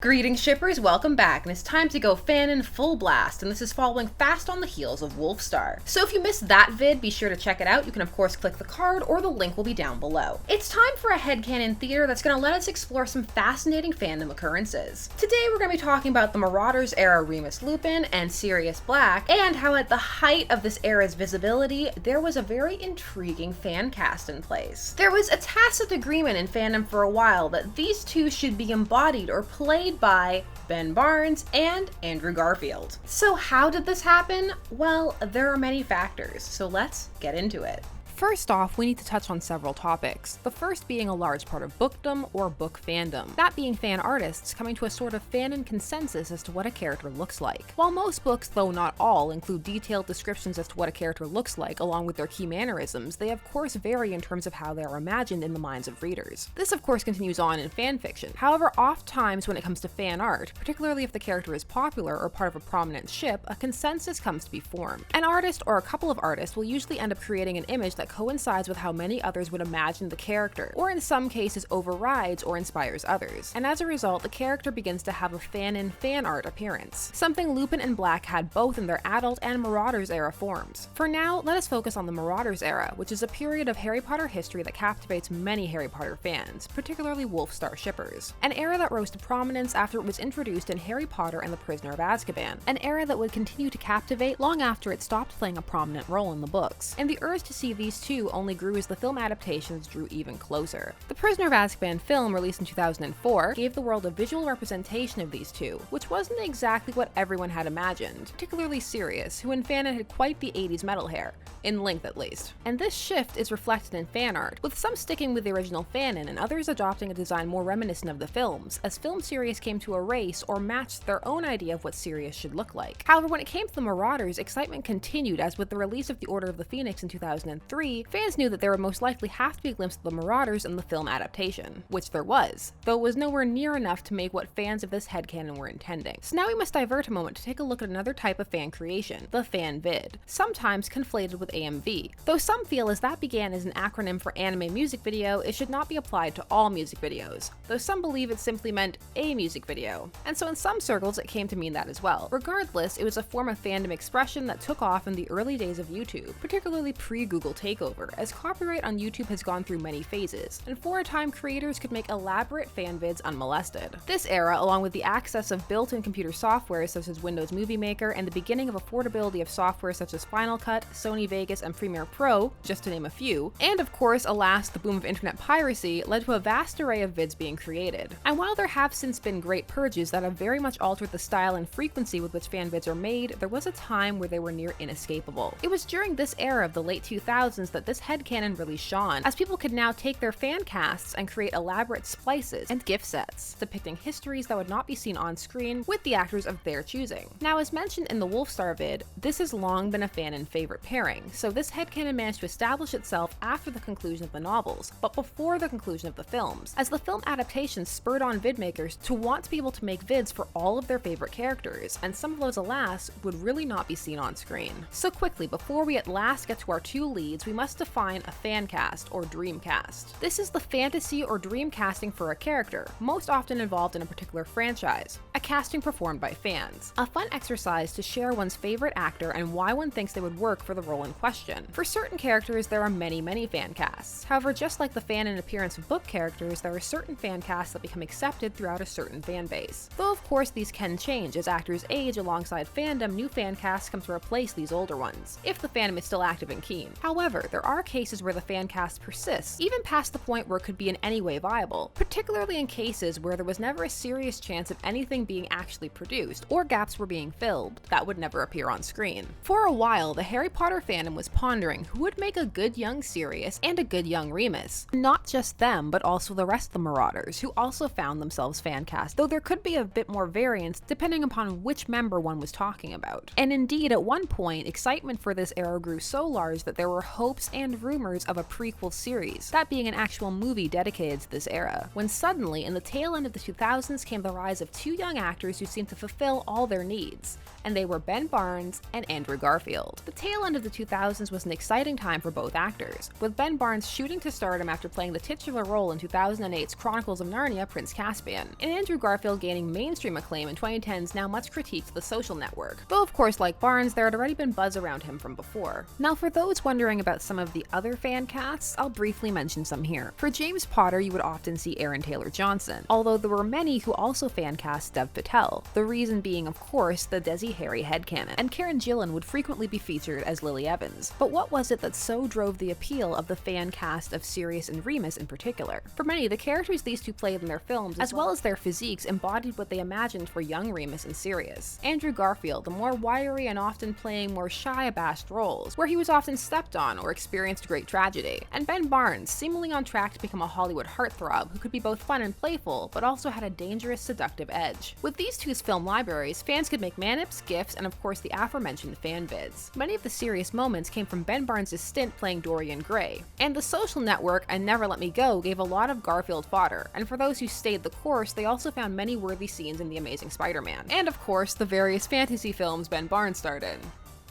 Greetings shippers, welcome back, and it's time to go fanon full blast, and this is following fast on the heels of Wolfstar. So if you missed that vid, be sure to check it out. You can of course click the card or the link will be down below. It's time for a headcanon theater that's going to let us explore some fascinating fandom occurrences. Today we're going to be talking about the Marauders era Remus Lupin and Sirius Black, and how at the height of this era's visibility, there was a very intriguing fan cast in place. There was a tacit agreement in fandom for a while that these two should be embodied or played by Ben Barnes and Andrew Garfield. So how did this happen? Well, there are many factors, so let's get into it. First off, we need to touch on several topics, the first being a large part of bookdom or book fandom, that being fan artists coming to a sort of fanon consensus as to what a character looks like. While most books, though not all, include detailed descriptions as to what a character looks like along with their key mannerisms, they of course vary in terms of how they are imagined in the minds of readers. This of course continues on in fanfiction. However, oft-times when it comes to fan art, particularly if the character is popular or part of a prominent ship, a consensus comes to be formed. An artist or a couple of artists will usually end up creating an image that coincides with how many others would imagine the character, or in some cases overrides or inspires others. And as a result, the character begins to have a fanon fan art appearance, something Lupin and Black had both in their adult and Marauders era forms. For now, let us focus on the Marauders era, which is a period of Harry Potter history that captivates many Harry Potter fans, particularly Wolfstar shippers. An era that rose to prominence after it was introduced in Harry Potter and the Prisoner of Azkaban, an era that would continue to captivate long after it stopped playing a prominent role in the books. And the urge to see these two only grew as the film adaptations drew even closer. The Prisoner of Azkaban film, released in 2004, gave the world a visual representation of these two, which wasn't exactly what everyone had imagined, particularly Sirius, who in fanon had quite the 80s metal hair, in length at least. And this shift is reflected in fan art, with some sticking with the original fanon and others adopting a design more reminiscent of the films, as film Sirius came to erase or match their own idea of what Sirius should look like. However, when it came to the Marauders, excitement continued, as with the release of The Order of the Phoenix in 2003, fans knew that there would most likely have to be a glimpse of the Marauders in the film adaptation, which there was, though it was nowhere near enough to make what fans of this headcanon were intending. So now we must divert a moment to take a look at another type of fan creation, the fanvid, sometimes conflated with AMV. Though some feel as that began as an acronym for anime music video, it should not be applied to all music videos, though some believe it simply meant a music video. And so in some circles it came to mean that as well. Regardless, it was a form of fandom expression that took off in the early days of YouTube, particularly pre-Google takeover, as copyright on YouTube has gone through many phases, and for a time creators could make elaborate fanvids unmolested. This era, along with the access of built-in computer software such as Windows Movie Maker and the beginning of affordability of software such as Final Cut, Sony Vegas, and Premiere Pro, just to name a few, and of course, alas, the boom of internet piracy led to a vast array of vids being created. And while there have since been great purges that have very much altered the style and frequency with which fanvids are made, there was a time where they were near inescapable. It was during this era of the late 2000s that this headcanon really shone, as people could now take their fan casts and create elaborate splices and gift sets, depicting histories that would not be seen on screen with the actors of their choosing. Now, as mentioned in the Wolfstar vid, this has long been a fanon favorite pairing, so this headcanon managed to establish itself after the conclusion of the novels, but before the conclusion of the films, as the film adaptations spurred on vid makers to want to be able to make vids for all of their favorite characters, and some of those, alas, would really not be seen on screen. So quickly, before we at last get to our two leads, we must define a fancast or dreamcast. This is the fantasy or dream casting for a character, most often involved in a particular franchise, a casting performed by fans. A fun exercise to share one's favorite actor and why one thinks they would work for the role in question. For certain characters, there are many fan casts. However, just like the fanon appearance of book characters, there are certain fan casts that become accepted throughout a certain fan base. Though of course these can change as actors age alongside fandom, new fan casts come to replace these older ones, if the fandom is still active and keen. However, there are cases where the fan cast persists, even past the point where it could be in any way viable, particularly in cases where there was never a serious chance of anything being actually produced, or gaps were being filled that would never appear on screen. For a while, the Harry Potter fandom was pondering who would make a good young Sirius and a good young Remus. Not just them, but also the rest of the Marauders, who also found themselves fan cast, though there could be a bit more variance depending upon which member one was talking about. And indeed, at one point, excitement for this era grew so large that there were hopes hopes and rumors of a prequel series, that being an actual movie dedicated to this era, when suddenly, in the tail end of the 2000s, came the rise of two young actors who seemed to fulfill all their needs, and they were Ben Barnes and Andrew Garfield. The tail end of the 2000s was an exciting time for both actors, with Ben Barnes shooting to stardom after playing the titular role in 2008's Chronicles of Narnia: Prince Caspian, and Andrew Garfield gaining mainstream acclaim in 2010's now much critiqued The Social Network, though of course, like Barnes, there had already been buzz around him from before. Now, for those wondering about some of the other fan casts, I'll briefly mention some here. For James Potter, you would often see Aaron Taylor-Johnson, although there were many who also fan cast Dev Patel, the reason being, of course, the Desi Harry headcanon, and Karen Gillan would frequently be featured as Lily Evans. But what was it that so drove the appeal of the fan cast of Sirius and Remus in particular? For many, the characters these two played in their films, as well as their physiques, embodied what they imagined for young Remus and Sirius. Andrew Garfield, the more wiry and often playing more shy, abashed roles, where he was often stepped on or experienced great tragedy. And Ben Barnes, seemingly on track to become a Hollywood heartthrob who could be both fun and playful, but also had a dangerous, seductive edge. With these two's film libraries, fans could make manips, gifs, and of course the aforementioned fanvids. Many of the serious moments came from Ben Barnes' stint playing Dorian Gray, and The Social Network and Never Let Me Go gave a lot of Garfield fodder, and for those who stayed the course, they also found many worthy scenes in The Amazing Spider-Man, and of course the various fantasy films Ben Barnes starred in,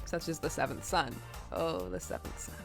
such as The Seventh Son. Oh, The Seventh Son.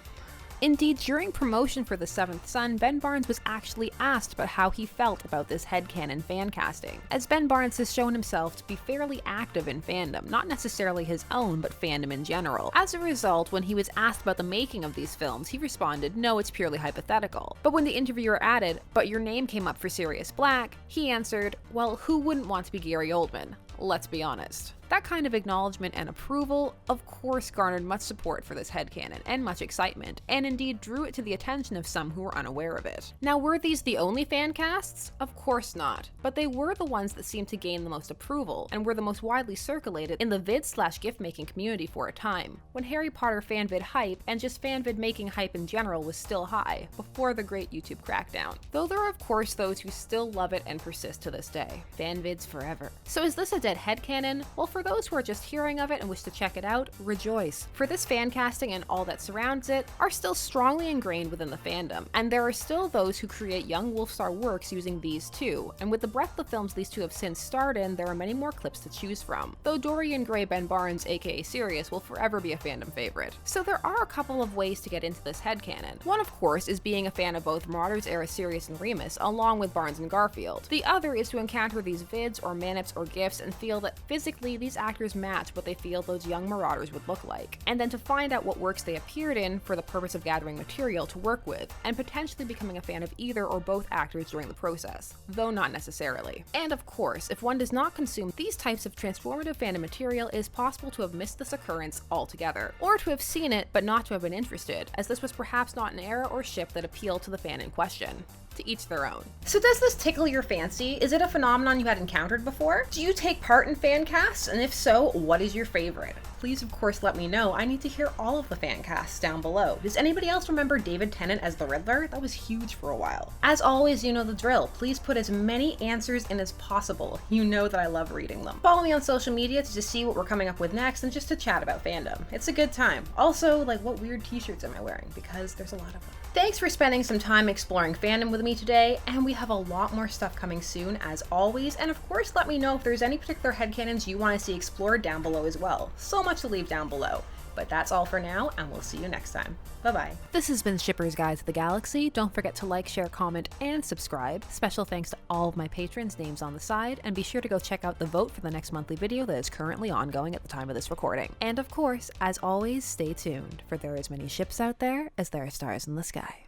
Indeed, during promotion for The Seventh Son, Ben Barnes was actually asked about how he felt about this headcanon fan casting, as Ben Barnes has shown himself to be fairly active in fandom, not necessarily his own, but fandom in general. As a result, when he was asked about the making of these films, he responded, "No, it's purely hypothetical." But when the interviewer added, "But your name came up for Sirius Black," he answered, "Well, who wouldn't want to be Gary Oldman? Let's be honest." That kind of acknowledgement and approval, of course, garnered much support for this headcanon and much excitement, and indeed drew it to the attention of some who were unaware of it. Now, were these the only fan casts? Of course not, but they were the ones that seemed to gain the most approval and were the most widely circulated in the vid/gift-making community for a time, when Harry Potter fanvid hype and just fanvid making hype in general was still high, before the great YouTube crackdown. Though there are of course those who still love it and persist to this day. Fanvids forever. So is this a dead headcanon? Well, for those who are just hearing of it and wish to check it out, rejoice. For this fan casting and all that surrounds it are still strongly ingrained within the fandom, and there are still those who create young Wolfstar works using these too, and with the breadth of films these two have since starred in, there are many more clips to choose from, though Dorian Gray Ben Barnes aka Sirius will forever be a fandom favorite. So there are a couple of ways to get into this headcanon. One, of course, is being a fan of both Marauders era Sirius and Remus, along with Barnes and Garfield. The other is to encounter these vids or manips or gifs and feel that physically these actors match what they feel those young Marauders would look like, and then to find out what works they appeared in for the purpose of gathering material to work with, and potentially becoming a fan of either or both actors during the process, though not necessarily. And of course, if one does not consume these types of transformative fandom material, it is possible to have missed this occurrence altogether, or to have seen it but not to have been interested, as this was perhaps not an era or ship that appealed to the fan in question. To each their own. So does this tickle your fancy? Is it a phenomenon you had encountered before? Do you take part in fan casts? And if so, what is your favorite? Please, of course, let me know. I need to hear all of the fan casts down below. Does anybody else remember David Tennant as the Riddler? That was huge for a while. As always, you know the drill. Please put as many answers in as possible. You know that I love reading them. Follow me on social media to just see what we're coming up with next and just to chat about fandom. It's a good time. Also, like, what weird t-shirts am I wearing? Because there's a lot of them. Thanks for spending some time exploring fandom with me today, and we have a lot more stuff coming soon as always, and of course let me know if there's any particular headcanons you want to see explored down below as well. So much to leave down below. But that's all for now, and we'll see you next time. Bye-bye. This has been Shipper's Guide to the Galaxy. Don't forget to like, share, comment, and subscribe. Special thanks to all of my patrons, names on the side, and be sure to go check out the vote for the next monthly video that is currently ongoing at the time of this recording. And of course, as always, stay tuned, for there are as many ships out there as there are stars in the sky.